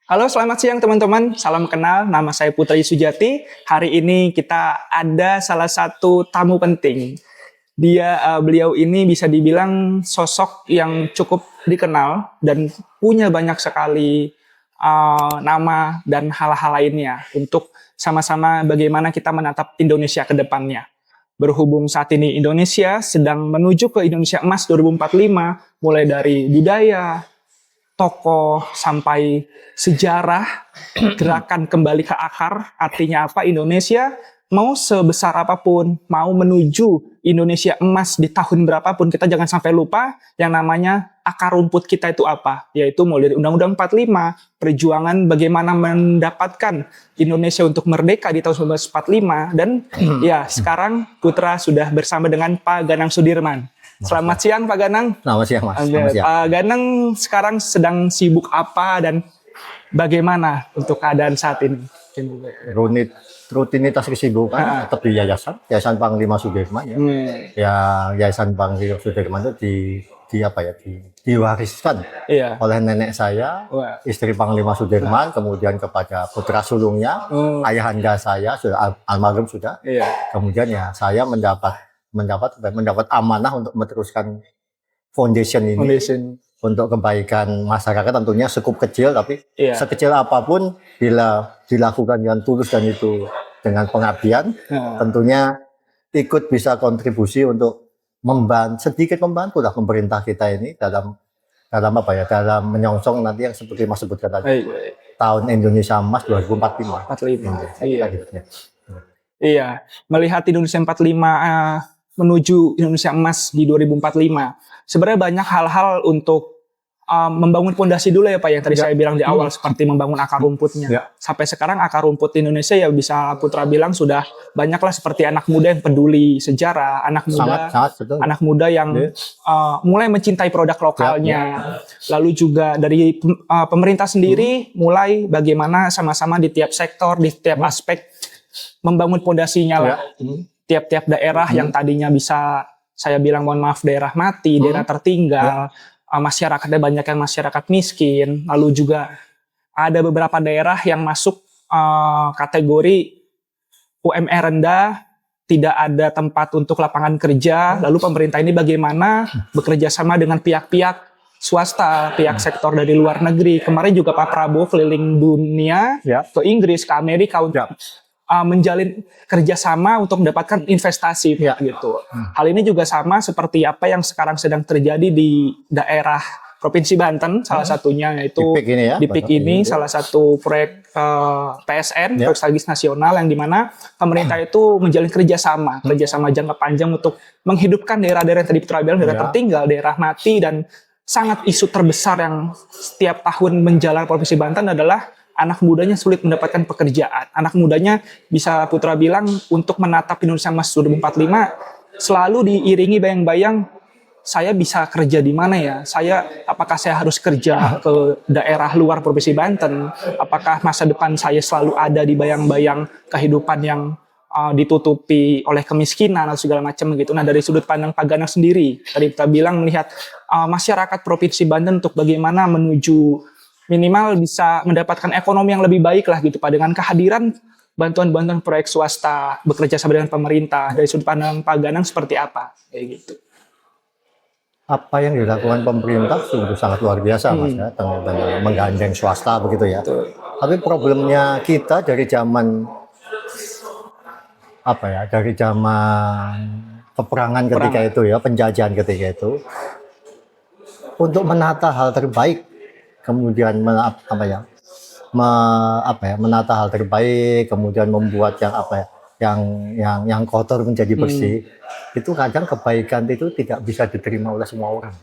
Halo, selamat siang teman-teman. Salam kenal, nama saya Putri Sujati. Hari ini kita ada salah satu tamu penting. Beliau ini bisa dibilang sosok yang cukup dikenal dan punya banyak sekali nama dan hal-hal lainnya untuk sama-sama bagaimana kita menatap Indonesia ke depannya. Berhubung saat ini Indonesia sedang menuju ke Indonesia Emas 2045, mulai dari budaya, tokoh sampai sejarah, gerakan kembali ke akar. Artinya apa? Indonesia mau sebesar apapun, mau menuju Indonesia Emas di tahun berapapun, kita jangan sampai lupa yang namanya akar rumput kita itu apa, yaitu mulai dari Undang-Undang 45, perjuangan bagaimana mendapatkan Indonesia untuk merdeka di tahun 1945, dan ya sekarang Putra sudah bersama dengan Pak Ganang Sudirman. Selamat siang Pak Ganang. Selamat siang Mas. Selamat siang. Pak Ganang sekarang sedang sibuk apa dan bagaimana untuk keadaan saat ini? Rutinitas kesibukan tetap di Yayasan Panglima Sudirman ya. Ya Yayasan Panglima Sudirman itu diwariskan oleh nenek saya, istri Panglima Sudirman, kemudian kepada putra sulungnya, ayahanda saya sudah almarhum sudah. Kemudian ya saya mendapat amanah untuk meneruskan foundation ini untuk kebaikan masyarakat, tentunya cukup kecil tapi sekecil apapun bila dilakukan dengan tulus dan itu dengan pengabdian, tentunya ikut bisa kontribusi untuk sedikit membantu lah pemerintah kita ini dalam menyongsong nanti yang seperti Mas sebutkan tadi, tahun Indonesia Emas 2045. Iya, melihat Indonesia 45 menuju Indonesia Emas di 2045. Sebenarnya banyak hal-hal untuk membangun fondasi dulu ya Pak, yang tadi saya bilang di awal, seperti membangun akar rumputnya. Sampai sekarang akar rumput Indonesia ya bisa Putra bilang sudah banyaklah, seperti anak muda yang peduli sejarah, anak muda yang mulai mencintai produk lokalnya. Lalu juga dari pemerintah sendiri mulai bagaimana sama-sama di tiap sektor, di tiap aspek membangun fondasinya lah. Tiap-tiap daerah yang tadinya bisa saya bilang mohon maaf daerah mati, daerah tertinggal, masyarakatnya banyak yang masyarakat miskin, lalu juga ada beberapa daerah yang masuk kategori UMR rendah, tidak ada tempat untuk lapangan kerja, lalu pemerintah ini bagaimana bekerja sama dengan pihak-pihak swasta, pihak sektor dari luar negeri. Kemarin juga Pak Prabowo keliling dunia, ke Inggris, ke Amerika untuk menjalin kerjasama untuk mendapatkan investasi gitu. Hal ini juga sama seperti apa yang sekarang sedang terjadi di daerah Provinsi Banten, salah satunya yaitu di PIK ini salah satu proyek PSN, proyek strategis nasional, yang dimana pemerintah itu menjalin kerjasama jangka panjang untuk menghidupkan daerah-daerah yang tadi Putra bilang, daerah tertinggal, daerah mati, dan sangat isu terbesar yang setiap tahun menjalar Provinsi Banten adalah anak mudanya sulit mendapatkan pekerjaan. Anak mudanya bisa Putra bilang untuk menatap Indonesia Emas 2045 selalu diiringi bayang-bayang, saya bisa kerja di mana ya? Apakah saya harus kerja ke daerah luar Provinsi Banten? Apakah masa depan saya selalu ada di bayang-bayang kehidupan yang ditutupi oleh kemiskinan atau segala macam gitu. Nah, dari sudut pandang Pak Ganang sendiri, tadi kita bilang melihat masyarakat Provinsi Banten untuk bagaimana menuju minimal bisa mendapatkan ekonomi yang lebih baik lah gitu Pak, dengan kehadiran bantuan-bantuan proyek swasta bekerja sama dengan pemerintah. Dari sudut pandang Pak Ganang seperti apa kayak gitu? Apa yang dilakukan pemerintah sungguh sangat luar biasa Mas ya, dengan menggandeng swasta begitu ya. Tapi problemnya kita dari zaman peperangan ketika itu ya, penjajahan ketika itu, untuk menata hal terbaik, kemudian menata hal terbaik, kemudian membuat yang kotor menjadi bersih, itu kadang kebaikan itu tidak bisa diterima oleh semua orang.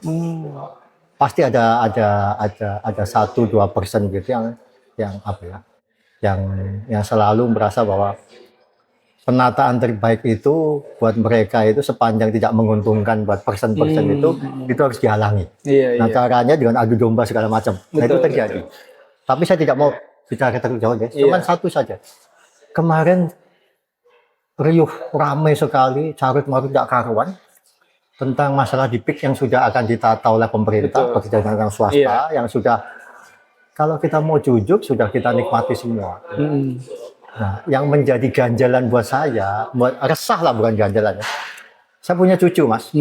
Pasti ada 1-2% gitu yang selalu merasa bahwa penataan terbaik itu buat mereka itu sepanjang tidak menguntungkan buat persen-persen itu harus dihalangi. Caranya dengan adu domba segala macam. Nah, itu terjadi. Tapi saya tidak mau bicara terlalu jauh, guys. Cuman satu saja. Kemarin riuh ramai sekali, carut marut tidak karuan tentang masalah di PIK yang sudah akan ditata oleh pemerintah bekerja dengan swasta, yang sudah Kalau kita mau jujuk, sudah kita nikmati semua. Nah, yang menjadi ganjalan buat saya, buat resah lah bukan ganjalan ya. Saya punya cucu, Mas.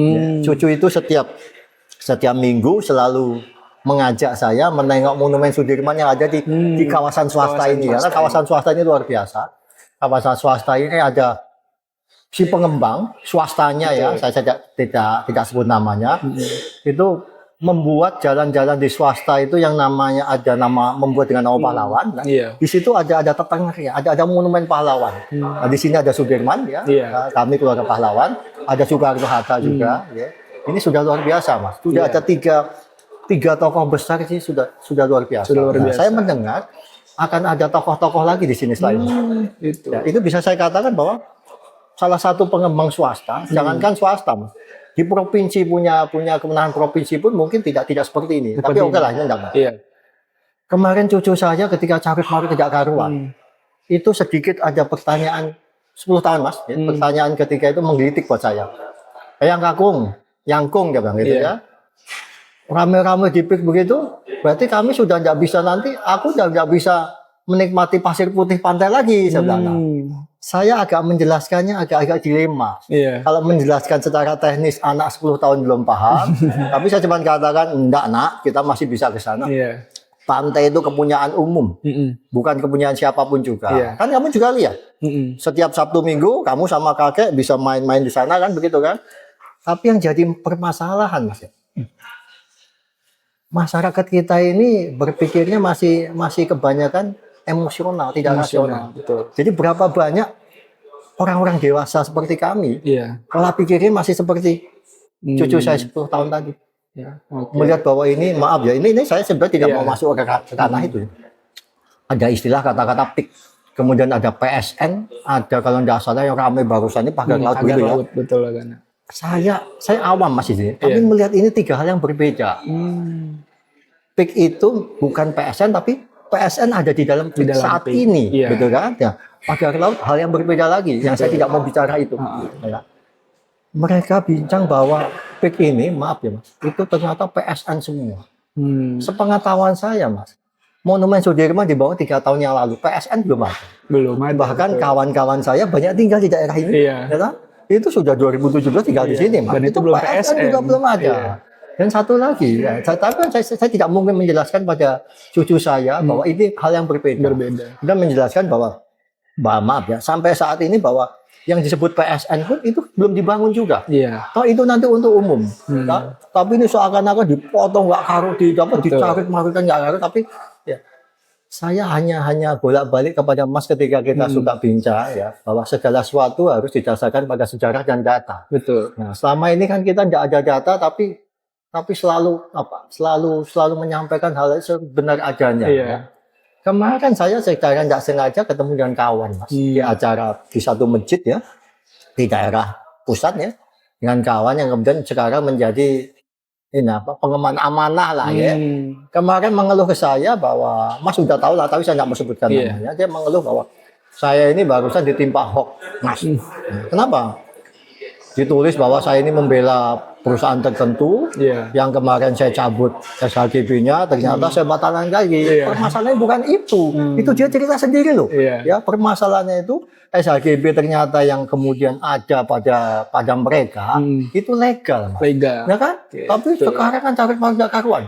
Cucu itu setiap minggu selalu mengajak saya menengok Monumen Sudirman yang ada di kawasan swasta ini. Karena kawasan swasta ini luar biasa. Kawasan swasta ini ada si pengembang swastanya ya, saya tidak sebut namanya. Itu membuat jalan-jalan di swasta itu yang namanya ada nama membuat dengan nama pahlawan. Nah, di situ ada tetangga ya, ada monumen pahlawan. Nah, di sini ada Sudirman ya, kami keluarga pahlawan, ada Soekarno Hatta juga. Ya. Ini sudah luar biasa, Mas. Sudah ada tiga tokoh besar sih sudah luar biasa. Nah, saya mendengar akan ada tokoh-tokoh lagi di sini selain itu. Ya, itu bisa saya katakan bahwa salah satu pengembang swasta, jangankan swasta, Mas. Di provinsi punya kemenangan provinsi pun mungkin tidak seperti ini. Tapi oke lah, ini enggak. Kemarin cucu saya ketika carut marut tidak karuan, itu sedikit ada pertanyaan 10 tahun, Mas. Ya, pertanyaan ketika itu menggelitik buat saya. Yangkung dia bilang gitu ya. Rame-rame dipik begitu, berarti kami sudah tidak bisa nanti, aku sudah tidak bisa menikmati pasir putih pantai lagi, saya bilang. Saya agak menjelaskannya agak dilema. Kalau menjelaskan secara teknis anak 10 tahun belum paham, tapi saya cuma katakan enggak nak, kita masih bisa ke sana. Pantai itu kepunyaan umum, bukan kepunyaan siapapun juga. Kan kamu juga lihat, setiap Sabtu Minggu kamu sama kakek bisa main-main di sana kan begitu kan. Tapi yang jadi permasalahan, Mas, masyarakat kita ini berpikirnya masih kebanyakan emosional, tidak rasional. Betul. Jadi berapa banyak orang-orang dewasa seperti kami, pola pikirnya masih seperti cucu saya 10 tahun tadi. Melihat bahwa ini, maaf ya, ini saya sebenarnya tidak mau masuk ke ranah itu. Ada istilah kata-kata PIK, kemudian ada PSN, ada kalau tidak salah yang ramai barusan ini pagar laut gitu ya. Betul kan. Saya awam masih sini, tapi melihat ini 3 hal yang berbeda. PIK itu bukan PSN, tapi PSN ada di dalam saat PIK ini, betul kan? Ya, pagar laut hal yang berbeda lagi, yang saya tidak mau bicara itu. Ya. Mereka bincang bahwa PIK ini, maaf ya Mas, itu ternyata PSN semua. Sepengetahuan saya Mas, Monumen Sudirman dibangun 3 tahun yang lalu, PSN belum ada. Bahkan kawan-kawan saya banyak tinggal di daerah ini. Ya, itu sudah 2017 tinggal di sini Mas. Dan itu belum PSN juga belum ada. Dan satu lagi, tapi saya tidak mungkin menjelaskan pada cucu saya bahwa ini hal yang berbeda. Dan menjelaskan bahwa, maaf ya, sampai saat ini bahwa yang disebut PSN pun itu belum dibangun juga. Toh itu nanti untuk umum. Tapi ini seakan-akan dipotong nggak karu, dicarik-marikan nggak karu. Tapi ya, saya hanya bolak-balik kepada Mas ketika kita suka bincang ya, bahwa segala sesuatu harus didasarkan pada sejarah dan data. Betul. Nah, selama ini kan kita tidak ada data, tapi selalu menyampaikan hal yang sebenar adanya. Ya. Kemarin saya secara tidak sengaja ketemu dengan kawan Mas di acara di satu masjid ya di daerah pusat ya, dengan kawan yang kemudian sekarang menjadi pengemban amanah lah ya. Kemarin mengeluh ke saya bahwa Mas sudah tahu lah, tapi saya tidak mau sebutkan namanya. Dia mengeluh bahwa saya ini barusan ditimpa hoax Mas. Kenapa? Ditulis bahwa saya ini membela perusahaan tertentu yang kemarin saya cabut SHGB-nya, ternyata saya batalkan lagi. Permasalahannya bukan itu. Itu dia cerita sendiri loh. Ya, permasalahannya itu SHGB ternyata yang kemudian ada pada mereka itu legal. Ya kan? Tapi sekarang kan cari marga karuan.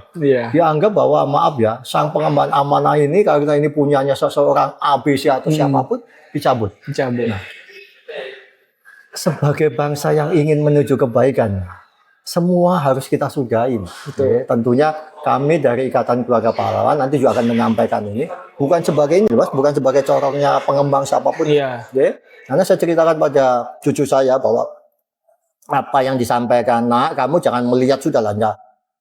Dianggap bahwa maaf ya, sang pengemban amanah ini karena ini punyanya seseorang ABC atau siapapun dicabut. Nah, sebagai bangsa yang ingin menuju kebaikan, semua harus kita sudahi. Tentunya kami dari Ikatan Keluarga Pahlawan nanti juga akan menyampaikan ini bukan sebagai bukan sebagai corongnya pengembang siapapun. Karena saya ceritakan pada cucu saya bahwa apa yang disampaikan, nak, kamu jangan melihat sudah lah,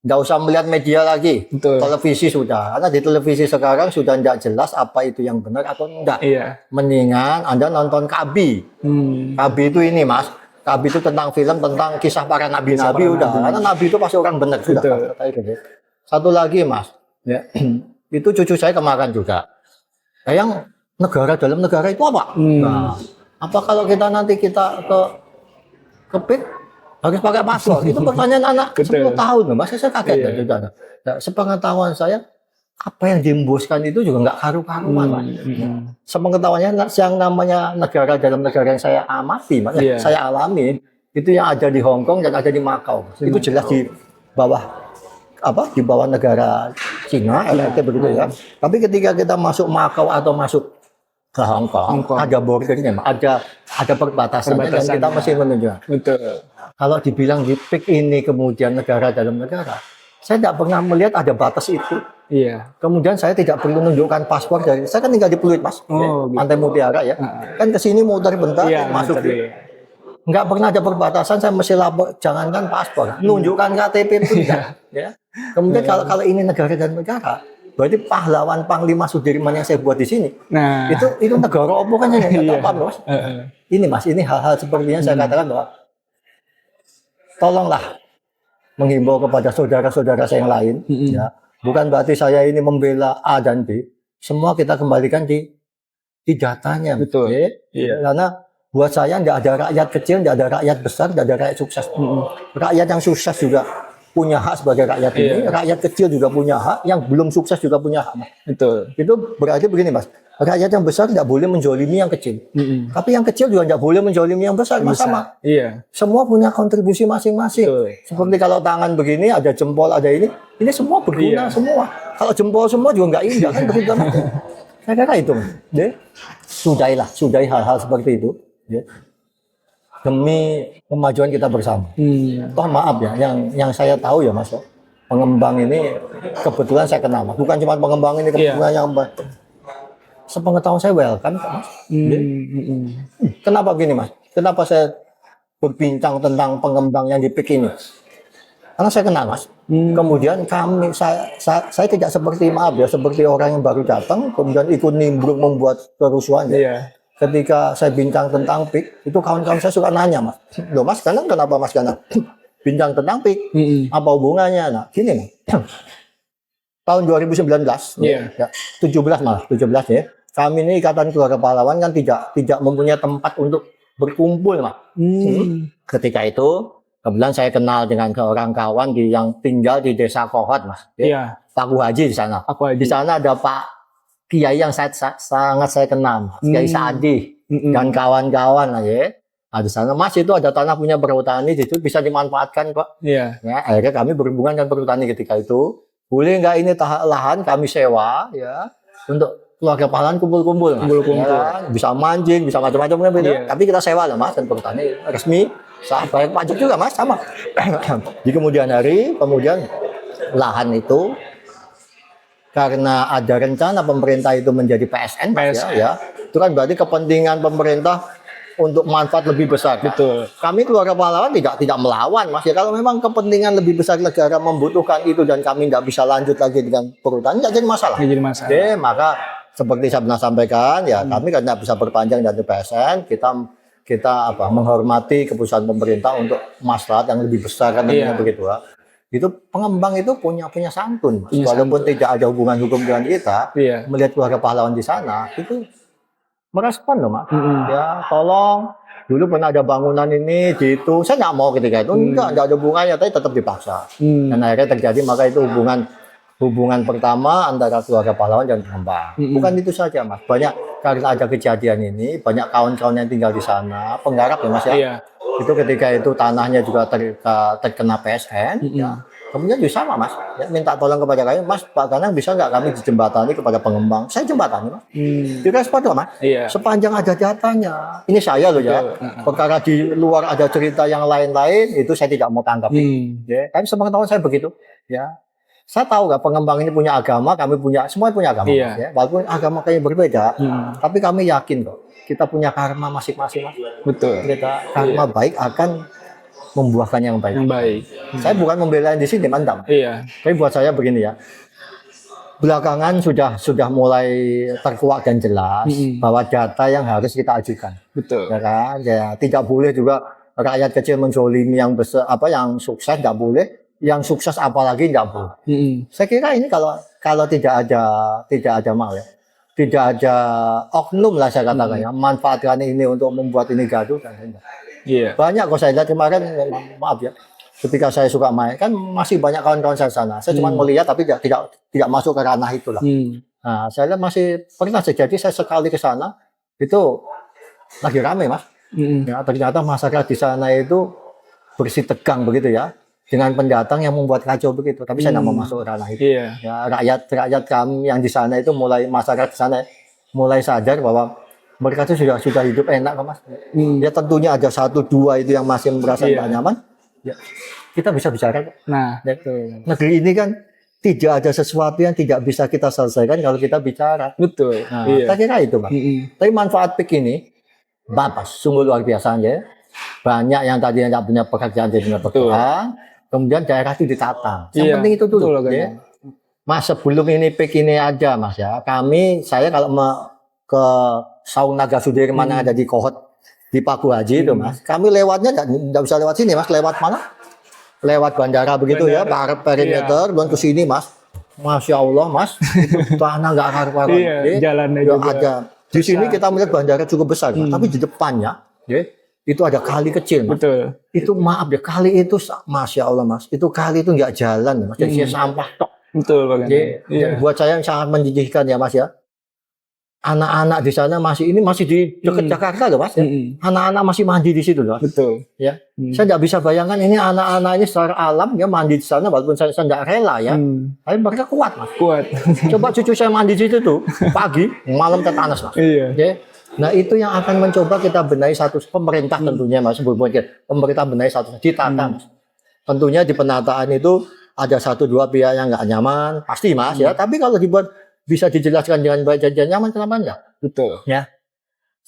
nggak usah melihat media lagi. Televisi sudah, karena di televisi sekarang sudah tidak jelas apa itu yang benar atau enggak. Mendingan Anda nonton Kabi. Kabi itu ini Mas, Kabi itu tentang film tentang kisah para nabi-nabi udah. Karena nabi itu pasti orang benar sudah. Satu lagi Mas, itu cucu saya kemarin juga. Yang negara dalam negara itu apa? Nah, apa kalau kita nanti kita ke PIK harus pakai paspor? Itu pertanyaan anak 10 tahun, Mas. Saya kaget juga. Nah, sepengetahuan saya, apa yang diembuskan itu juga nggak karu-karuan, Mas. Sepengetahuannya yang namanya negara dalam negara yang saya amati, Mas, saya alami, itu yang ada di Hong Kong dan ada di Makau. Itu jelas di bawah di bawah negara Cina, LRT begitu ya. Tapi ketika kita masuk Makau atau masuk ke Hong Kong, ada bordernya, ada perbatasan dan kita masih menunjuk. Betul. Kalau dibilang di PIK ini kemudian negara dalam negara, saya tidak pernah melihat ada batas itu. Iya. Kemudian saya tidak perlu menunjukkan paspor dari, saya kan tinggal di Pluit, Mas, Pantai Mutiara ya. Kan ke sini muter bentar, masuk. Nggak pernah ada perbatasan, saya mesti lapor, jangankan paspor, menunjukkan KTP pun tidak. Ya. Kemudian kalau ini negara dan negara, berarti pahlawan Panglima Sudirman yang saya buat di sini, itu negara apa kan ya? Mas. Ini Mas, ini hal-hal sepertinya saya katakan bahwa tolonglah menghimbau kepada saudara-saudara saya yang lain, ya. Bukan berarti saya ini membela A dan B, semua kita kembalikan di datanya. Betul. Ya. Karena buat saya tidak ada rakyat kecil, tidak ada rakyat besar, tidak ada rakyat sukses. Rakyat yang sukses juga punya hak sebagai rakyat ini, rakyat kecil juga punya hak, yang belum sukses juga punya hak. Betul. Itu berarti begini, Mas, rakyat yang besar tidak boleh menjolimi yang kecil, tapi yang kecil juga tidak boleh menjolimi yang besar. Sama. Iya. Semua punya kontribusi masing-masing. Seperti kalau tangan begini, ada jempol, ada ini semua berguna semua. Kalau jempol semua juga nggak indah kan begitu. Saya kira itu, sudahi hal-hal seperti itu. Ya. Demi kemajuan kita bersama. Toh maaf ya, yang saya tahu ya Mas, pengembang ini kebetulan saya kenal, Mas. Bukan cuma pengembang ini, kebetulan yang sepengetahuan saya welcome, Mas. Kenapa begini, Mas? Kenapa saya berbincang tentang pengembang yang di PIK ini? Karena saya kenal, Mas. Kemudian saya tidak seperti seperti orang yang baru datang, kemudian ikut nimbrung membuat kerusuhan. Ketika saya bincang tentang PIK, itu kawan-kawan saya suka nanya, Mas. Loh Mas, kenapa Mas Ganang bincang tentang PIK? Apa hubungannya? Nah, gini, Mas. Tahun 2019, 17 ya. Kami ini Ikatan Keluarga Pahlawan kan tidak mempunyai tempat untuk berkumpul, Mas. Ketika itu, kebetulan saya kenal dengan seorang kawan yang tinggal di Desa Kohot, Mas. Pak Haji di sana. Di sana ada Pak Kiai yang sangat saya kenal, Kiai Saadi dan kawan-kawan ya. Di sana Mas itu ada tanah punya perhutani, itu bisa dimanfaatkan kok. Ya, akhirnya kami berhubungan dengan perhutani ketika itu. Boleh nggak ini lahan kami sewa ya untuk keluarga pahlawan kumpul-kumpul. Ya, bisa mancing, bisa macam-macam kan beda. Tapi kita sewa lah Mas, dan perhutani resmi, sah bayar pajak juga Mas sama. Di kemudian hari, lahan itu karena ada rencana pemerintah itu menjadi PSN. Ya, itu kan berarti kepentingan pemerintah untuk manfaat lebih besar. Betul. Kami keluarga pahlawan tidak melawan, Mas. Ya kalau memang kepentingan lebih besar negara membutuhkan itu dan kami tidak bisa lanjut lagi dengan perhutani, tidak jadi masalah. Oke, maka seperti saya pernah sampaikan, ya kami karena bisa berpanjang dari PSN, kita menghormati keputusan pemerintah untuk maslahat yang lebih besar kan begitu ya. Itu pengembang itu punya santun, Mas. Walaupun tidak ada hubungan hukum dengan kita, melihat keluarga pahlawan di sana itu merespon loh, Mas. Ya tolong, dulu pernah ada bangunan ini di itu, saya nggak mau ketika itu, enggak ada hubungannya, tapi tetap dipaksa. Dan akhirnya terjadi, maka itu hubungan pertama antara keluarga pahlawan dan pengembang. Bukan itu saja, Mas. Banyak karena ada kejadian ini, banyak kawan-kawan yang tinggal di sana, penggarap ya Mas ya. Itu ketika itu tanahnya juga terkena PSN, ya. Kemudian juga sama Mas, ya, minta tolong kepada kami, Mas, Pak Ganang bisa nggak kami dijembatani kepada pengembang? Saya jembatani Mas. Direspon loh Mas. Sepanjang ada datanya. Ini saya loh ya. Perkara di luar ada cerita yang lain-lain, itu saya tidak mau tanggapi. Ya, tapi sepengetahuan saya begitu. Ya, saya tahu nggak pengembang ini punya agama, kami punya, semua punya agama. Ya. Walaupun agama kami berbeda, tapi kami yakin kok. Kita punya karma masing-masing, Mas. Betul. Kita karma baik akan membuahkan yang baik. Saya bukan membela di sini, mantap. Tapi buat saya begini ya. Belakangan sudah mulai terkuak dan jelas bahwa data yang harus kita ajukan. Betul. Ya kan? Ya, tidak boleh juga rakyat kecil menzolimi yang besar, yang sukses tidak boleh, yang sukses apalagi tidak boleh. Saya kira ini kalau tidak ada mal ya. Tidak ada oknum lah saya katakan ya, manfaatkan ini untuk membuat ini gaduh dan banyak kok saya lihat kemarin, maaf ya, ketika saya suka main kan masih banyak kawan-kawan saya sana. Saya cuma melihat tapi tidak masuk ke ranah itulah. Nah, saya lihat masih pernah terjadi saya sekali ke sana itu lagi rame Mas. Ya, ternyata masyarakat di sana itu bersih tegang begitu ya. Dengan pendatang yang membuat kacau begitu, tapi saya tidak mau masuk ranah itu. Ya, rakyat kami yang di sana itu masyarakat di sana mulai sadar bahwa mereka itu sudah hidup enak kok Mas. Ya tentunya ada 1-2 itu yang masih merasa tidak nyaman. Ya, kita bisa bicara. Nah, negeri ini kan tidak ada sesuatu yang tidak bisa kita selesaikan kalau kita bicara. Betul. Nah, saya kira itu Pak. Tapi manfaat PIK ini, Bapak, sungguh luar biasa ya. Banyak yang tadinya tidak punya pekerjaan jadi punya pekerjaan. Kemudian daerah itu ditata. Yang penting itu dulu. Ya. Mas sebelum ini PIK ini ada Mas ya. Saya kalau ke Saung Naga Sudirman yang ada di Kohot di Paku Haji itu Mas. Kami lewatnya tidak bisa lewat sini Mas. Lewat mana? Lewat bandara begitu ya. Perimeter dan ke sini Mas. Masya Allah Mas. Itu tanah nggak karu-karuan. Jalannya juga ada. Di sini kita melihat bandara cukup besar. Tapi di depannya itu ada kali kecil Mas. Betul. Itu maaf ya, kali itu Masya Allah Mas, itu kali itu nggak jalan Mas, jadi sampah tok. Betul Pak. Buat saya yang sangat menjijikkan ya Mas ya. Anak-anak di sana masih di dekat Jakarta loh Mas. Anak-anak masih mandi di situ loh. Betul. Ya. Saya nggak bisa bayangkan ini anak-anak ini secara alam ya mandi di sana walaupun saya nggak rela ya. Tapi mereka kuat Mas. Kuat. Coba cucu saya mandi di situ tuh pagi, malam tetanas Mas. Iya. Nah itu yang akan mencoba kita benahi satu pemerintah tentunya Mas, pemerintah benahi satu ditata Mas. Tentunya di penataan itu ada 1-2 pihak yang nggak nyaman pasti Mas ya. Tapi kalau dibuat bisa dijelaskan dengan baik dan nyaman kenapa enggak? Betul. Ya.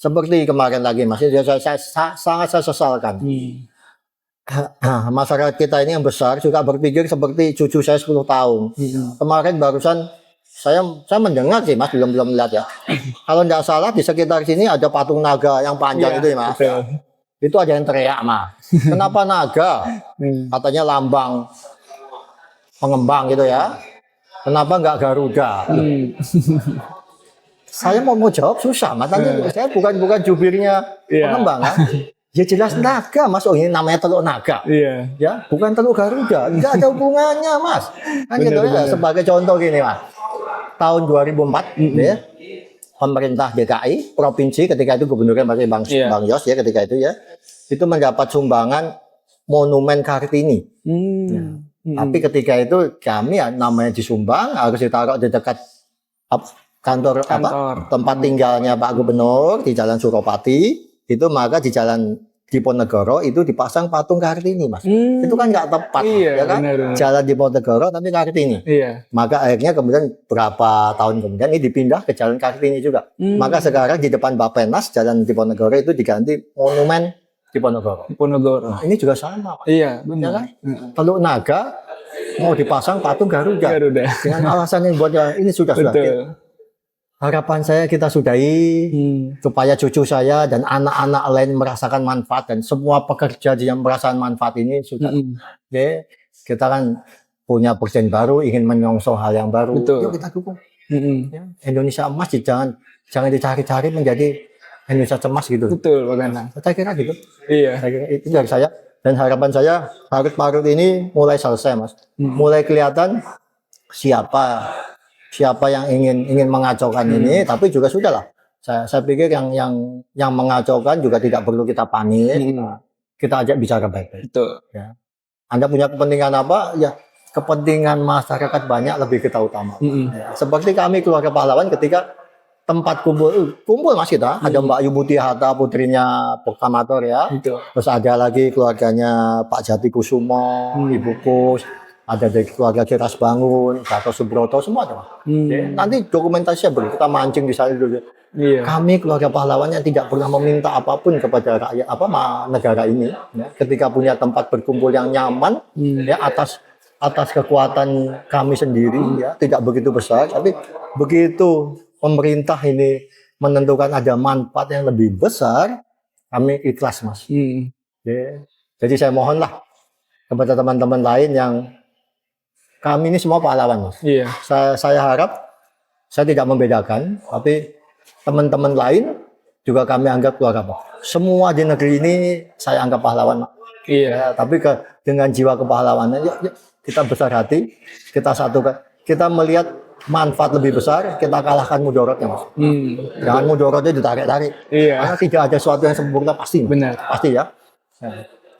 Seperti kemarin lagi Mas, saya sangat sesalkan. Masyarakat kita ini yang besar juga berpikir seperti cucu saya 10 tahun. Kemarin barusan saya mendengar sih Mas, belum lihat ya. Kalau tidak salah di sekitar sini ada patung naga yang panjang itu ya Mas. Betul. Itu ada yang teriak Mas. Kenapa naga? Katanya lambang pengembang gitu ya. Kenapa nggak Garuda? Saya mau jawab susah Mas. Saya bukan jubirnya pengembang kan. Ya jelas naga Mas. Oh ini namanya teluk naga. Ya, bukan teluk Garuda. Tidak ada hubungannya Mas. Kan gitu ya. Sebagai contoh gini Mas. Tahun 2004 ya, pemerintah DKI provinsi ketika itu gubernurnya masih Bang Yos ya ketika itu ya, itu mendapat sumbangan monumen Kartini. Tapi ketika itu kami ya namanya disumbang harus ditaruh di dekat kantor. Tempat tinggalnya Pak Gubernur di Jalan Suropati itu, maka di Jalan Diponegoro itu dipasang patung Kartini Mas. Itu kan nggak tepat ya kan, benar. Jalan Diponegoro tapi Kartini. Maka akhirnya kemudian berapa tahun kemudian ini dipindah ke Jalan Kartini juga. Maka sekarang di depan Bappenas Jalan Diponegoro itu diganti monumen Diponegoro. Ini juga sama Mas. Iya benar. Ya kan? Teluk Naga mau dipasang patung Garuda. Dengan alasan yang buatnya ini sudah. Harapan saya kita sudahi supaya cucu saya dan anak-anak lain merasakan manfaat dan semua pekerja yang merasakan manfaat ini sudah. Oke, kita kan punya presiden baru ingin menyongsong hal yang baru. Yuk kita dukung. Ya, Indonesia emas jangan dicari-cari menjadi Indonesia cemas gitu. Betul, bagaimana? Saya kira gitu. Iya. Saya kira itu dari saya dan harapan saya parut-parut ini mulai selesai Mas. Mulai kelihatan siapa yang ingin mengacaukan ini, tapi juga sudahlah. Saya pikir yang mengacaukan juga tidak perlu kita panik. Kita ajak bicara baik-baik. Betul. Ya. Anda punya kepentingan apa? Ya, kepentingan masyarakat banyak lebih kita utama. Ya. Seperti kami keluarga pahlawan ketika tempat kumpul Mas kita, ada Mbak Yumuti Hatta putrinya proklamator ya. Betul. Terus ada lagi keluarganya Pak Jati Kusumo, Ibu Kus. Ada dari keluarga Ciras Bangun, Gatot Subroto, semua ada. Nanti dokumentasinya kita mancing di sana dulu. Kami keluarga pahlawan yang tidak pernah meminta apapun kepada rakyat negara ini. Ya. Ketika punya tempat berkumpul yang nyaman, ya atas kekuatan kami sendiri, ya tidak begitu besar, tapi begitu pemerintah ini menentukan ada manfaat yang lebih besar, kami ikhlas Mas. Ya. Jadi saya mohonlah kepada teman-teman lain yang kami ini semua pahlawan Mas. Saya harap saya tidak membedakan, tapi teman-teman lain juga kami anggap keluarga Pak. Semua di negeri ini saya anggap pahlawan Mas. Ya, tapi dengan jiwa kepahlawanan, yuk kita besar hati, kita satukan, kita melihat manfaat lebih besar, kita kalahkan mudorotnya, Mas. Jangan mudorotnya ditarik-tarik. Karena tidak ada sesuatu yang sempurna pasti. Benar. Pasti ya.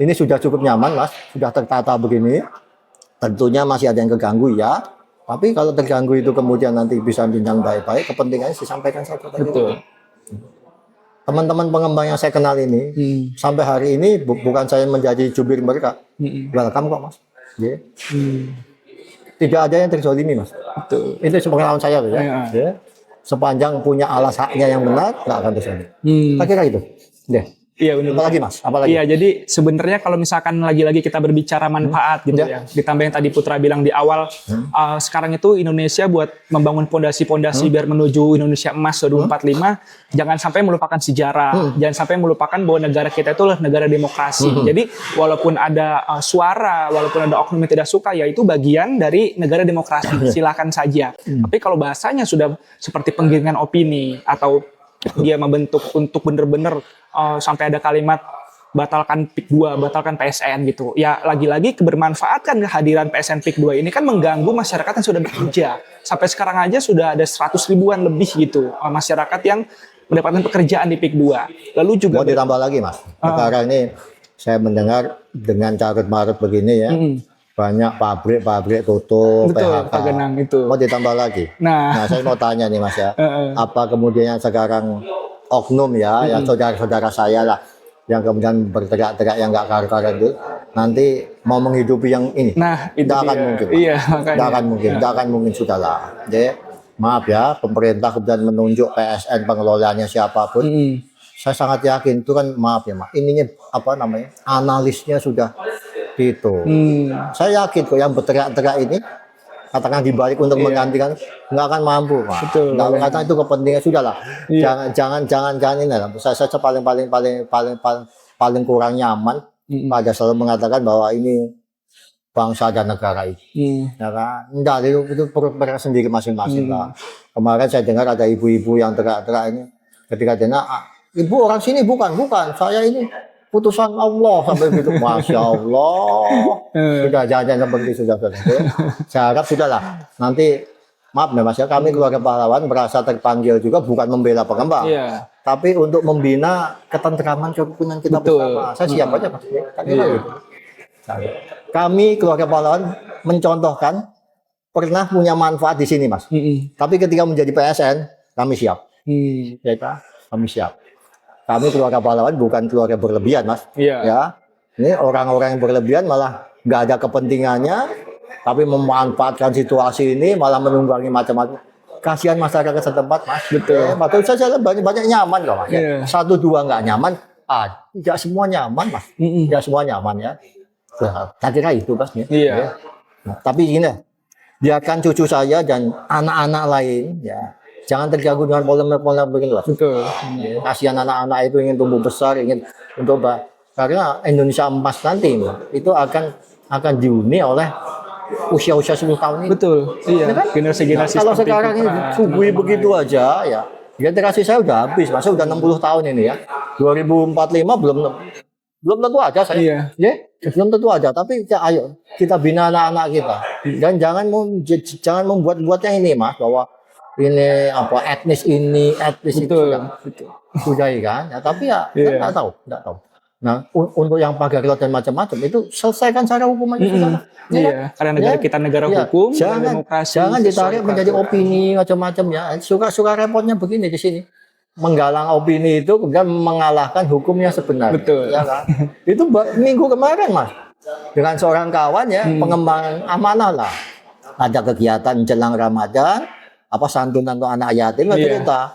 Ini sudah cukup nyaman, Mas. Sudah tertata begini. Tentunya masih ada yang keganggu ya. Tapi kalau terganggu itu kemudian nanti bisa bincang baik-baik, kepentingannya disampaikan saja. Betul. Teman-teman pengembang yang saya kenal ini, sampai hari ini bukan saya menjadi jubir mereka. Welcome kok, Mas. Yeah. Tidak ada yang terzolimi, Mas. Betul. Itu sepengetahuan saya, ya. Yeah. Sepanjang punya alas haknya yang benar, nggak akan terzolimi. Saya kira itu. Yeah. Iya benar. Apalagi Mas? Apalagi? Iya, jadi sebenarnya kalau misalkan lagi-lagi kita berbicara manfaat gitu ya. Ditambah yang tadi Putra bilang di awal, sekarang itu Indonesia buat membangun pondasi-pondasi biar menuju Indonesia Emas 2045, jangan sampai melupakan sejarah, jangan sampai melupakan bahwa negara kita itu adalah negara demokrasi. Jadi walaupun ada suara, walaupun ada oknum yang tidak suka, ya itu bagian dari negara demokrasi. Silakan saja. Tapi kalau bahasanya sudah seperti penggiringan opini atau dia membentuk untuk benar-benar sampai ada kalimat batalkan PIK 2, batalkan PSN gitu. Ya lagi-lagi kebermanfaatan kehadiran PSN PIK 2 ini kan mengganggu masyarakat yang sudah bekerja. Sampai sekarang aja sudah ada 100 ribuan lebih gitu masyarakat yang mendapatkan pekerjaan di PIK 2. Lalu juga mau ditambah lagi, Mas. Sekarang ini saya mendengar dengan carut-marut begini ya. Banyak pabrik-pabrik tutup, betul, PHK. Itu. Mau ditambah lagi. Nah, saya mau tanya nih Mas ya, apa kemudian sekarang oknum ya, ya saudara-saudara saya lah, yang kemudian berteriak-teriak yang nggak karu-karuan itu, nanti mau menghidupi yang ini, tidak akan mungkin. Iya, tidak akan mungkin, tidak akan mungkin sudahlah. Jadi maaf ya, pemerintah kemudian menunjuk PSN pengelolanya siapapun. Saya sangat yakin itu kan, maaf ya Mas, ininya apa namanya, analisnya sudah gitu. Saya yakin kok yang berteriak-teriak ini, katakan dibalik untuk menggantikan, nggak akan mampu, Mas. Nggak, karena itu kepentingan sudahlah. Jangan ini lah. Saya paling kurang nyaman pada selalu mengatakan bahwa ini bangsa dan negara itu. Ya kan? Enggak, itu perut mereka sendiri masing-masing lah. Kemarin saya dengar ada ibu-ibu yang teriak-teriak ini, ketika dengar, ibu orang sini bukan, saya ini putusan Allah sampai gitu, Masya Allah. Sudah jangan seperti sudah. Saya harap sudahlah. Nanti maaf ya Mas ya, kami keluarga pahlawan merasa terpanggil juga bukan membela pengembang, tapi untuk membina ketentraman kerukunan kita bersama. Saya siap aja Mas. Kami keluarga pahlawan mencontohkan pernah punya manfaat di sini Mas. Tapi ketika menjadi PSN kami siap. Ya, kami siap. Kami keluarga pahlawan bukan keluarga berlebihan, Mas. Ya, ini orang-orang yang berlebihan malah nggak ada kepentingannya, tapi memanfaatkan situasi ini malah menunggangi macam-macam. Kasihan masyarakat setempat, Mas. Betul. Betul saya banyak nyaman kok, Mas. Satu dua nggak nyaman, tidak semua nyaman, Mas. Tidak semua nyaman ya. Saya kira itu, Mas. Ya. Nah, tapi gini, biarkan cucu saya dan anak-anak lain, ya. Jangan terganggu dengan polemik-polemik begini lah. Betul. Kasihan anak-anak itu ingin tumbuh besar, ingin untuk karena Indonesia Emas nanti itu akan dihuni oleh usia-usia 10 tahun ini. Betul. Iya. Kan? Generasi-generasi. Nah, kalau sekarang ini suguhi begitu aja, ya generasi saya udah habis, masa udah 60 tahun ini ya. 2045 belum tentu aja saya. Belum tentu aja. Tapi ya, ayo kita bina anak-anak kita. Dan jangan membuat-buatnya ini Mas, bahwa ini apa etnis itu sudah kan ya, tapi ya nggak tahu. Nah untuk yang pagar laut dan macam-macam itu selesaikan secara hukum aja. Karena negara kita negara hukum, jangan ditarik menjadi opini macam-macam ya. Suka repotnya begini di sini, menggalang opini itu kemudian mengalahkan hukum yang sebenarnya. Betul. Ya kan? Itu minggu kemarin Mas, dengan seorang kawan ya, pengembang amanah lah, ada kegiatan jelang Ramadan, apa santunan untuk anak yatim cerita.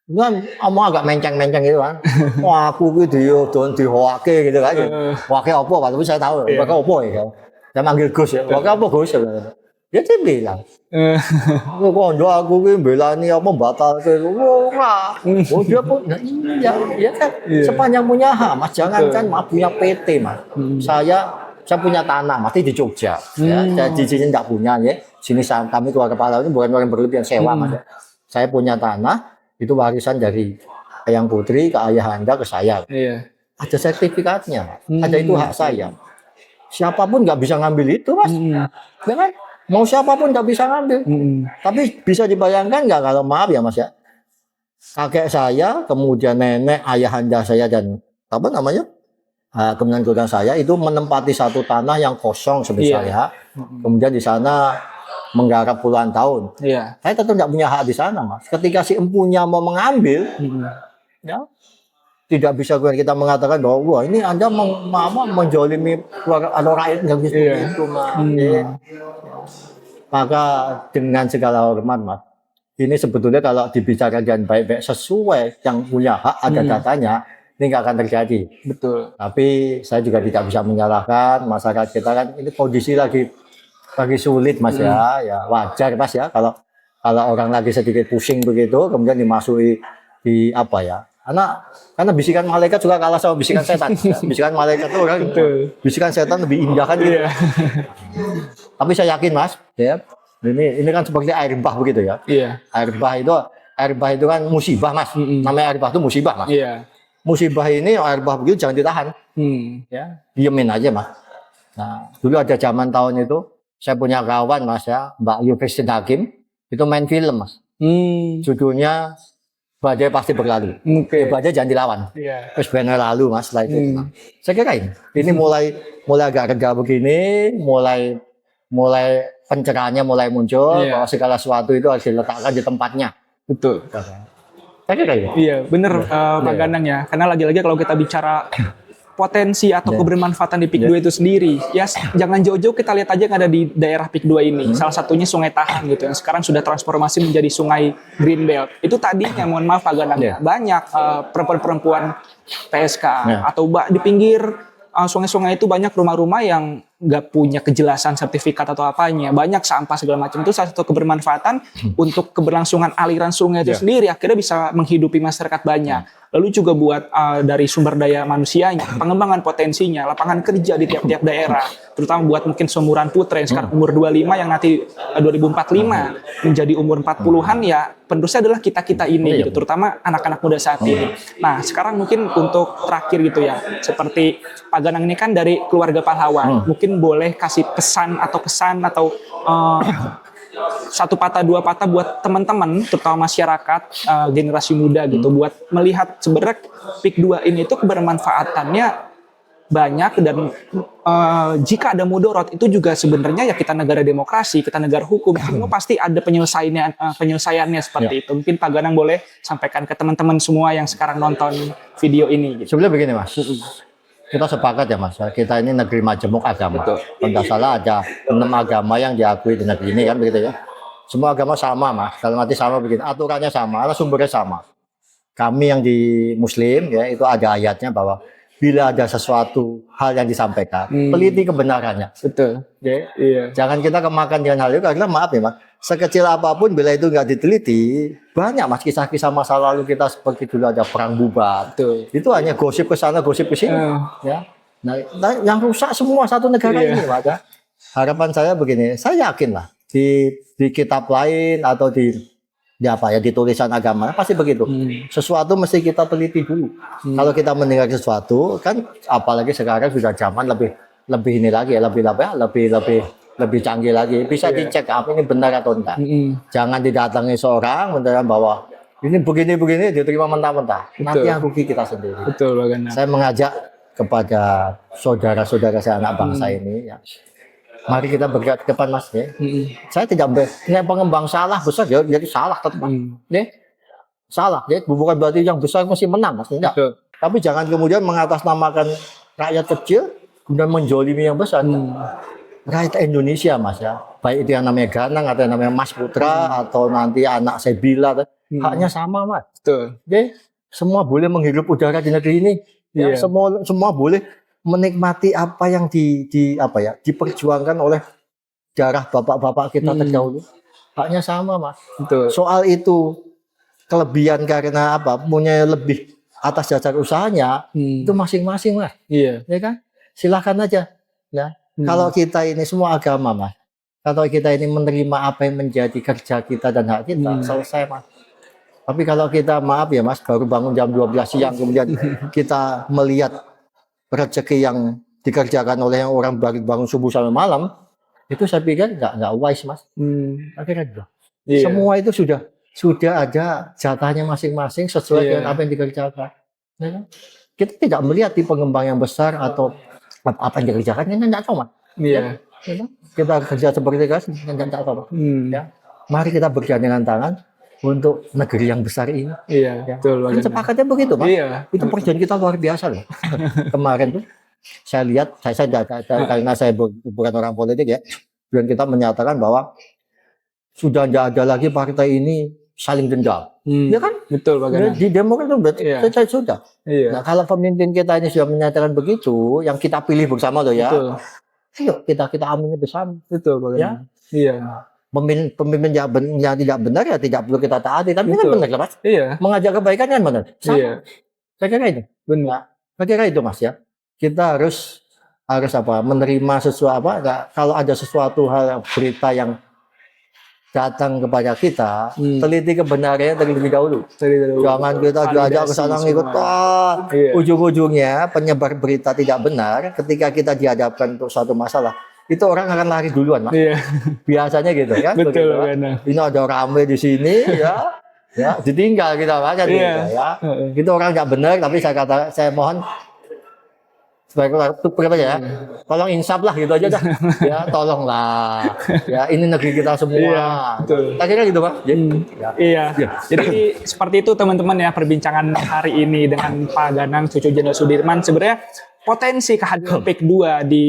Kan omong agak menceng-menceng gitu kan. Wah, aku gitu don dihoake gitu kan. Hoake apa Pak? Tapi saya tahu. Hoake apa ya. Saya manggil Gus ya. Hoake apa Gus? Dia bilang. Kok aku ki belani apa batalke. Ora. Oh dia pun ya kan. Sepanjang punya hak Mas, jangan kan Mas punya PT Mas. Saya punya tanah mati di Jogja. Ya, saya di sini enggak punya ya. Sini kami keluarga pahlawan ini bukan orang berlebihan sewa Mas. Saya punya tanah itu warisan dari Eyang Putri ke Ayahanda ke saya. ada sertifikatnya, Mas. Ada itu hak saya. Siapapun nggak bisa ngambil itu, Mas. Ya kan? Mau siapapun nggak bisa ngambil. Tapi bisa dibayangkan nggak kalau maaf ya, Mas ya. Kakek saya, kemudian nenek, ayahanda saya dan apa namanya? Kemudian saya itu menempati satu tanah yang kosong sebesar saya. Kemudian di sana menggarap puluhan tahun. Saya tetap nggak punya hak di sana, Mas. Ketika si empunya mau mengambil, ya tidak bisa kita mengatakan bahwa wah ini Anda menjolimi rakyat nggak bisa itu, Mas. Maka dengan segala hormat, Mas, ini sebetulnya kalau dibicarakan dengan baik-baik sesuai yang punya hak ada datanya, ini nggak akan terjadi. Betul. Tapi saya juga tidak bisa menyalahkan masyarakat kita kan ini kondisi lagi sulit, Mas ya. Ya wajar, Mas ya, kalau orang lagi sedikit pusing begitu kemudian dimasuki di apa ya? Karena bisikan malaikat juga kalah sama bisikan setan. Ya. Bisikan malaikat itu orang bisikan setan lebih indah kan gitu. Tapi saya yakin, Mas, ya. Ini kan seperti air bah begitu ya. Air bah itu kan musibah, Mas. Namanya air bah itu musibah, Mas. Musibah ini air bah begitu jangan ditahan. Ya, diemin aja, Mas. Nah, dulu ada zaman tahun itu saya punya kawan, Mas ya, Mbak Yufestin Hakim, itu main film, Mas. Judulnya Badai Pasti Berlalu. Badai jangan dilawan. Terus benar lalu, Mas, setelah itu. Saya kira ini mulai agak reda begini, mulai pencerahannya mulai muncul bahwa segala sesuatu itu harus diletakkan di tempatnya. Betul. Saya kira itu. Iya, benar Pak Ganang ya. Karena lagi-lagi kalau kita bicara potensi atau kebermanfaatan di PIK 2 itu sendiri, ya jangan jauh-jauh kita lihat aja yang ada di daerah PIK 2 ini. Salah satunya Sungai Tahan gitu, yang sekarang sudah transformasi menjadi Sungai Greenbelt. Itu tadinya, mohon maaf Pak Ganang, banyak perempuan-perempuan PSK atau di pinggir sungai-sungai itu banyak rumah-rumah yang nggak punya kejelasan sertifikat atau apanya, banyak sampah segala macam. Itu salah satu kebermanfaatan untuk keberlangsungan aliran sungai itu sendiri, akhirnya bisa menghidupi masyarakat banyak. Lalu juga buat dari sumber daya manusianya, pengembangan potensinya, lapangan kerja di tiap-tiap daerah, terutama buat mungkin seumuran putra yang sekarang umur 25 yang nanti 2045 menjadi umur 40-an, ya penerusnya adalah kita-kita ini gitu, terutama anak-anak muda saat ini. Nah, sekarang mungkin untuk terakhir gitu ya, seperti Pak Ganang ini kan dari keluarga pahlawan, mungkin boleh kasih pesan atau kesan atau satu patah dua patah buat teman-teman terutama masyarakat generasi muda gitu, buat melihat sebenarnya PIK 2 ini itu kebermanfaatannya banyak dan jika ada mudorot itu juga sebenarnya ya kita negara demokrasi, kita negara hukum, semua pasti ada penyelesaiannya seperti itu. Mungkin Pak Ganang boleh sampaikan ke teman-teman semua yang sekarang nonton video ini gitu. Sebenarnya begini, Mas. Kita sepakat ya, Mas. Kita ini negeri majemuk agama. Kalau tidak salah ada 6 agama yang diakui di negeri ini kan begitu ya. Semua agama sama, Mas. Dalam arti sama begini, aturannya sama, sumbernya sama. Kami yang di Muslim ya itu ada ayatnya bahwa bila ada sesuatu hal yang disampaikan, teliti kebenarannya. Betul. Ya. Iya. Jangan kita kemakan dengan hal itu karena maaf ya, Mas. Sekecil apapun bila itu nggak diteliti, banyak, Mas, kisah-kisah masa lalu kita seperti dulu ada perang bubat. Betul. Itu hanya gosip ke sana, gosip ke sini. Ya. Nah, yang rusak semua satu negara ini, maka harapan saya begini, saya yakin lah di kitab lain atau di tulisan agama pasti begitu. Sesuatu mesti kita teliti dulu. Kalau kita mendengar sesuatu kan, apalagi sekarang sudah zaman lebih ini lagi ya, lebih canggih lagi, bisa dicek apa ini benar atau enggak. Jangan didatangi seorang beneran bahwa ini begini diterima mentah-mentah. Nanti yang rugi kita sendiri. Betul, bagaimana? Saya mengajak kepada saudara-saudara saya anak bangsa ini ya. Mari kita bergerak ke depan, Mas ya. Saya tidak punya pengembang salah besar jadi salah tetap. Salah, ya bukan berarti yang besar mesti menang, Mas. Tidak. Tapi jangan kemudian mengatasnamakan rakyat kecil kemudian menjolimi yang besar. Rakyat Indonesia, Mas ya, baik itu yang namanya Ganang atau yang namanya Mas Putra atau nanti anak Sebila, haknya sama, Mas. Betul. Oke, semua boleh menghirup udara di negeri ini. Ya, semua boleh menikmati apa yang diperjuangkan oleh darah bapak-bapak kita terdahulu. Haknya sama, Mas. Betul. Soal itu kelebihan karena punya lebih atas dasar usahanya itu masing-masing, Mas. Iya. Ya kan? Silahkan aja. Ya. Kalau kita ini semua agama, Mas. Kalau kita ini menerima apa yang menjadi kerja kita dan hak kita, selesai, Mas. Tapi kalau kita maaf ya Mas, baru bangun jam 12 siang kemudian kita melihat rezeki yang dikerjakan oleh orang baru bangun subuh sampai malam, itu saya pikir nggak wise Mas. Akhirnya gitu. Semua itu sudah ada jatahnya masing-masing sesuai dengan apa yang dikerjakan. Ya kan? Kita tidak melihat di pengembang yang besar atau apa yang dikerjakan, kita nggak tahu Mas. Ya kan? Kita kerja seperti itu kan nggak tahu. Ya. Mari kita bergandengan tangan untuk negeri yang besar ini. Iya, ya. Betul. Kan sepakatnya begitu, Pak. Iya. Itu perjanjian kita luar biasa loh. Kemarin tuh saya lihat, karena saya bukan orang politik ya, dan kita menyatakan bahwa sudah tidak ada lagi partai ini saling dendam. Ya kan? Betul, Pak. Di Demokrat itu sudah. Iya. Nah, kalau pemimpin kita ini sudah menyatakan begitu, yang kita pilih bersama loh ya. Betul. Ayo kita amini bersama. Betul, Pak. Ya? Iya. Pemimpin yang tidak benar ya tidak perlu kita taati, tapi kan benar Mas. Iya. Mengajak kebaikan kan benar. Iya. Saya kira itu. Benar. Saya kira itu Mas ya. Kita harus apa? Menerima sesuatu apa? Kalau ada sesuatu hal berita yang datang kepada kita, teliti kebenarannya terlebih dahulu. Jangan kita diajak ke sana ngikut ujung-ujungnya penyebar berita tidak benar. Ketika kita dihadapkan untuk suatu masalah, itu orang akan lari duluan, Mas. Iya. Biasanya gitu kan. Betul, begitu, ini ada rame di sini ya, ditinggal kita Mas kan ya. Itu orang nggak benar, tapi saya mohon sebagai ya. Tolong insaf lah gitu aja dah. Ya, tolonglah. Ya, ini negeri kita semua. Iya, betul. Akhirnya gitu, Pak. Iya. Jadi seperti itu teman-teman ya perbincangan hari ini dengan Pak Ganang Cucu Jenderal Sudirman. Sebenarnya potensi kehadiran PIK 2 di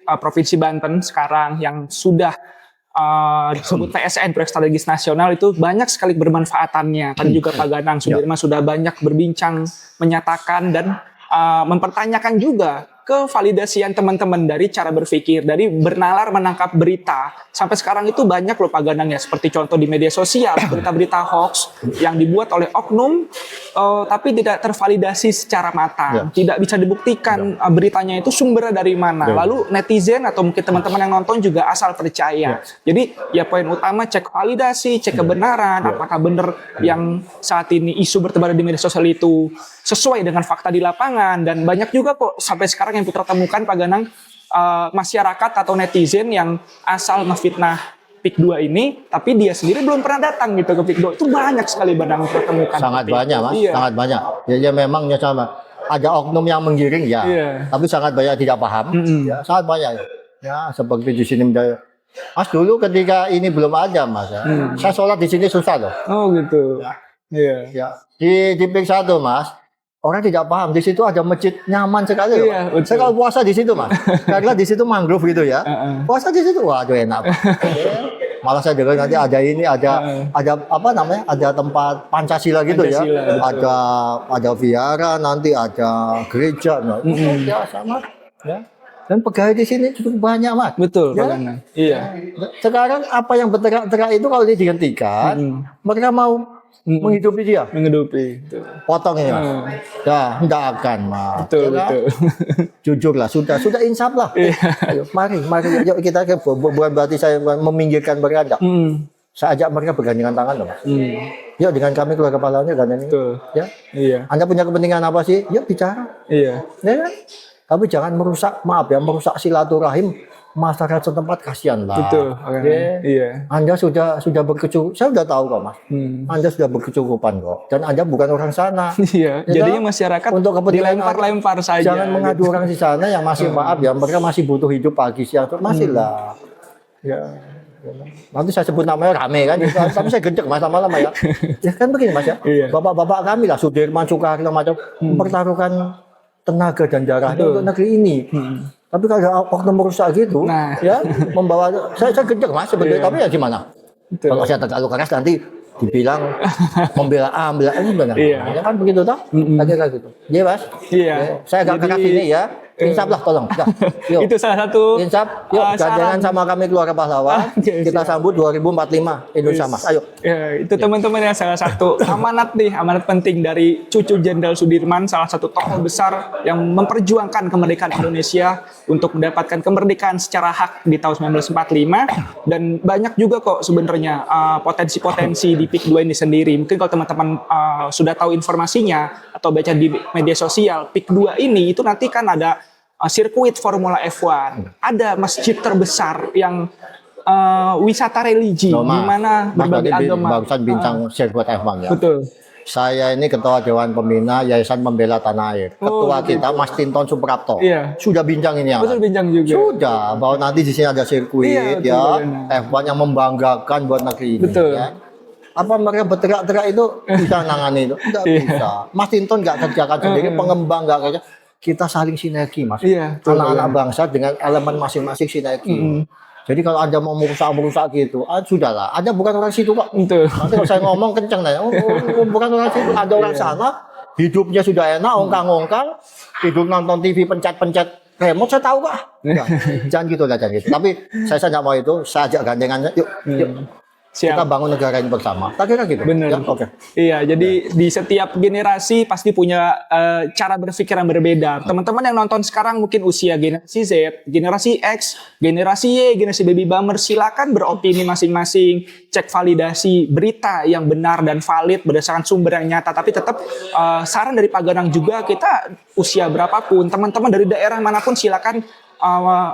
Provinsi Banten sekarang yang sudah disebut PSN Proyek Strategis Nasional itu banyak sekali bermanfaatannya. Tadi juga Pak Ganang Sudirman sudah banyak berbincang, menyatakan dan mempertanyakan juga kevalidasian teman-teman dari cara berpikir, dari bernalar menangkap berita. Sampai sekarang itu banyak loh Pak Ganang ya, seperti contoh di media sosial, berita-berita hoax yang dibuat oleh oknum, tapi tidak tervalidasi secara matang. Tidak bisa dibuktikan beritanya itu sumbernya dari mana. Lalu netizen atau mungkin teman-teman yang nonton juga asal percaya. Jadi ya poin utama cek validasi, cek kebenaran, apakah benar yang saat ini isu bertebaran di media sosial itu sesuai dengan fakta di lapangan. Dan banyak juga kok sampai sekarang yang putra temukan Pak Ganang masyarakat atau netizen yang asal ngefitnah PIK 2 ini, tapi dia sendiri belum pernah datang gitu ke PIK 2. Itu banyak sekali Ganang temukan. Sangat banyak Mas, sangat banyak. Ya memangnya sama. Ada oknum yang menggiring ya, tapi sangat banyak tidak paham. Ya, sangat banyak. Ya seperti di sini Mas dulu ketika ini belum ada Mas. Saya sholat di sini susah loh. Oh gitu. Ya. Di PIK 1 Mas. Orang tidak paham di situ ada masjid nyaman sekali. Iya, saya kalau puasa di situ Mas, karena di situ mangrove gitu ya. Puasa di situ, waduh enak. Malah saya dengar nanti ada ini, ada apa namanya, ada tempat Pancasila gitu ya. Ada vihara, nanti ada gereja. Nah, biasa Mas. Ya. Dan pegawai di sini cukup banyak Mas. Betul. Ya? Iya. Sekarang apa yang berterak-terak itu kalau dihentikan, mereka mau menghidupi dia, potong ini Mas. Ya, tidak akan Mas. Betul. Jujur lah, sudah insaf lah. Ayo, mari, yuk kita bukan berarti saya meminggirkan mereka. Saya ajak mereka bergandengan tangan loh Mas. Yuk dengan kami keluarga pahlawannya dan ini. Ya. Iya. Anda punya kepentingan apa sih? Yuk bicara. Iya. Ya. Tapi jangan merusak silaturahim masyarakat setempat, kasihan lah. Betul. Iya. Anda sudah berkecukupan. Saya sudah tahu kok Mas. Anda sudah berkecukupan kok. Dan Anda bukan orang sana. Iya. Jadinya masyarakat untuk kepentingan dilempar saja. Jangan mengadu orang di sana yang masih maaf ya. Mereka masih butuh hidup pagi siang. Masih lah. Ya. Nanti saya sebut namanya rame kan. Tapi saya gendek Mas lama-lama ya. Ya kan begini Mas ya. Bapak-bapak kami lah Sudirman, Soekarno macam mempertaruhkan tenaga dan darahnya untuk negeri ini. Tapi kalau ada oknum merusak gitu, ya membawa saya gede Mas sebenarnya. Tapi ya gimana? Kalau saya terlalu keras nanti dibilang membela A, membela ini benar. Ya kan begitu toh? Akhirnya gitu. Iya Mas. Iya. Saya agak keras ini ya. Insap lah tolong. Yuk. Itu salah satu Insap, yuk gandengan sama kami keluarga pahlawan. Kita sambut 2045 Indonesia Mas. Ayo. Ya, itu teman-teman ya salah satu amanat penting dari cucu Jenderal Sudirman, salah satu tokoh besar yang memperjuangkan kemerdekaan Indonesia untuk mendapatkan kemerdekaan secara hak di tahun 1945. Dan banyak juga kok sebenarnya potensi-potensi di PIK 2 ini sendiri. Mungkin kalau teman-teman sudah tahu informasinya atau baca di media sosial, PIK 2 ini itu nanti kan ada sirkuit Formula F1, ada masjid terbesar yang wisata religi, di mana berbagai agama. Barusan bincang sirkuit F1 ya. Betul. Saya ini Ketua Dewan Pembina Yayasan Pembela Tanah Air. Ketua kita Mas Tinton Suprapto. Iya. Sudah bincang ini ya. Betul, bincang juga. Sudah, bahwa nanti di sini ada sirkuit ya, F1 yang membanggakan buat negeri ini. Betul. Ya. Apa mereka berteriak-teriak itu bisa nangani itu? Tidak bisa. Mas Tinton nggak kerjakan sendiri, pengembang nggak kerja. Kita saling sinergi, Mas. Iya, anak-anak bangsa dengan elemen masing-masing sinergi. Jadi kalau Anda mau merusak gitu, sudahlah. Anda bukan orang situ, Pak. Betul. Nanti kalau saya ngomong kenceng nih, bukan orang situ. Ada orang sana, hidupnya sudah enak, ongkang-ongkang, hidup nonton TV, pencet-pencet remote, saya tahu, Pak. Ya, jangan gitu lah, jangan gitu. Tapi saya nggak mau itu, saya ajak gandengan, yuk. Siap. Kita bangun negara ini bersama. Tak kira gitu. Benar. Ya? Okay. Iya, jadi di setiap generasi pasti punya cara berpikir yang berbeda. Teman-teman yang nonton sekarang mungkin usia generasi Z, generasi X, generasi Y, generasi baby boomer, silakan beropini masing-masing, cek validasi berita yang benar dan valid berdasarkan sumber yang nyata. Tapi tetap saran dari Pak Ganang juga, kita usia berapapun, teman-teman dari daerah manapun silakan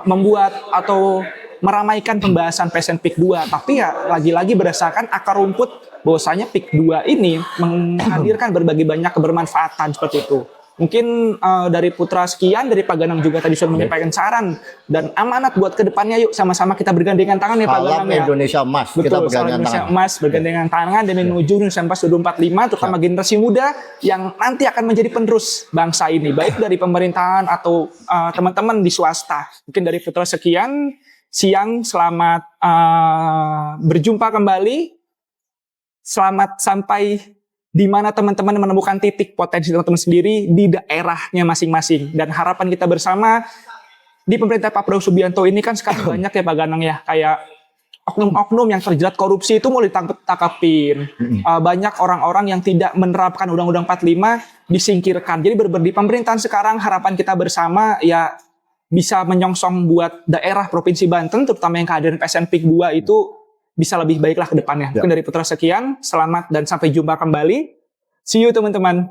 membuat atau meramaikan pembahasan PSN PIK 2, tapi ya lagi-lagi berdasarkan akar rumput bahwasanya PIK 2 ini menghadirkan berbagai banyak kebermanfaatan seperti itu. Mungkin dari Putra sekian, dari Pak Ganang juga tadi sudah menyampaikan saran dan amanat buat kedepannya. Yuk sama-sama kita bergandengan tangan ya Pak Ganang ya. Indonesia Emas. Betul, kita bergandengan Indonesia tangan. Emas bergandengan tangan demi menuju Indonesia Emas 2045, terutama generasi muda yang nanti akan menjadi penerus bangsa ini, baik dari pemerintahan atau teman-teman di swasta. Mungkin dari Putra sekian. Siang, selamat berjumpa kembali. Selamat sampai di mana teman-teman menemukan titik potensi teman-teman sendiri di daerahnya masing-masing. Dan harapan kita bersama di pemerintah Pak Prabowo Subianto ini kan sekarang banyak ya Pak Ganang ya, kayak oknum-oknum yang terjerat korupsi itu mau ditangkapin. Banyak orang-orang yang tidak menerapkan Undang-Undang 45 disingkirkan. Jadi di pemerintahan sekarang harapan kita bersama ya bisa menyongsong buat daerah Provinsi Banten, terutama yang kehadiran PSN PIK 2 itu bisa lebih baiklah ke depannya. Mungkin dari Putra sekian, selamat dan sampai jumpa kembali. See you teman-teman.